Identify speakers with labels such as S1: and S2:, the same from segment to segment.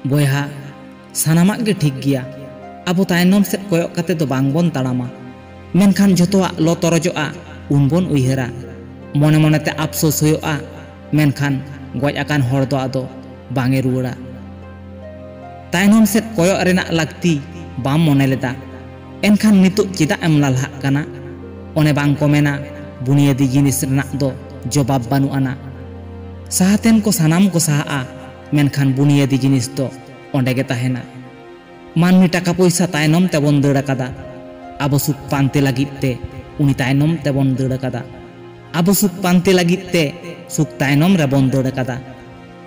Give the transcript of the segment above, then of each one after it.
S1: बोयहा सानामाग गे ठीक गिया आबो तायनम सेद कोयक काते दो बांगबन ताड़ामा मेनखान जतोआग लो तरजोआ उनबन उयहारा मने मनेते आफसोस होयोआ मेनखान गज आकान हर दो आदो बांगे रुवाड़ा तायनम सेद कोयक रेना लागती बाम मने लेदा एनखान नितुक चेदा एम लालहाग काना ओने बांग को मेना बुनियादी जिनिस रेना दो जवाब बानु आना साहातेन को सानाम को साहा मेनखान बुनियादी जिनिस दो ओंडे गे ताहेना मानमी टाका पैसा तायनम तेबन दाड़ कादा आबो सुख पानते लागिद ते उनी तायनम तेबन दाड़ कादा आबो सुख पानते लागिद ते सुख तायनम रेबन दाड़ कादा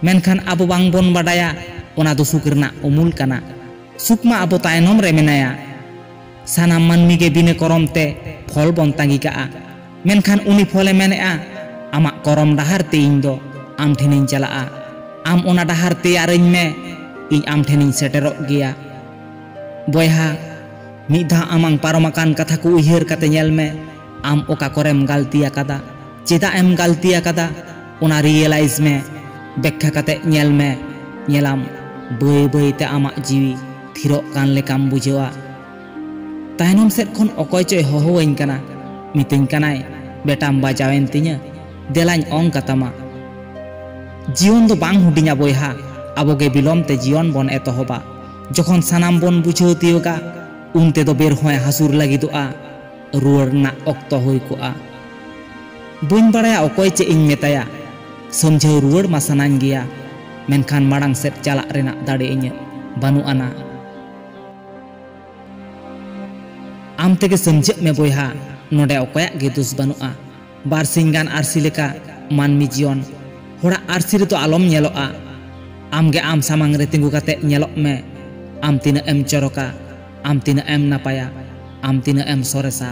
S1: मेनखान आबो बांग बोन बाडाया ओना दो सुख रेना उमुल काना सुख मा आबो तायनम रे मेनाया सानाम मानमी गे बिने करम ते फल बन तांगी काआ मेनखान उनी फले मेनेआ आमा करम डाहार ते इन दो आम ठेनिन चलाआ आम ओना डाहार ते यारिन मे इन आम ठेनिन सेटेरोग गिया बोयहा मिधा आमांग पारमाकान कथा को उयहर काते नेल मे आम ओका कोरेम गलती आकादा चेदा एम गलती आकादा ओना रियलाइज मे बेख्या काते नेल मे नेलाम बय बय ते आमा जीवी थिरो कान लेकाम बुझेवा तायनम सेद खन अकय चय होहोवाइन काना मितिन कानाय बेटाम बाजावेन तिnya देलाñ ओंग कातामा जीवन दो बांग हुडिङा बोयहा आबोगे बिलम ते जीवन बन एतहबा जखन सानाम बन बुझाव तियोगा उनते दो बेर होय हासुर लागिदोआ रुवार ना अक्तो होय कोआ बइन बाड़ाया अकय चे इñ मेताया समझाव रुवार मा सानाñ गिया मेनखान माड़ांग सेद चाला रेना दाड़े इñ बानु आना आम तेगे समझे मे बोयहा नोडे अकया गे दोष बानुआ बारसिंग गान आरसी लेका मानमी जीवन होड़ा आरसी रे तो आलम नेलोआ आमगे आम सामांग रे तिंगु काते नेलोग मे आम तिना एम चरका आम तिना एम नापाया आम तिना एम सोरेसा।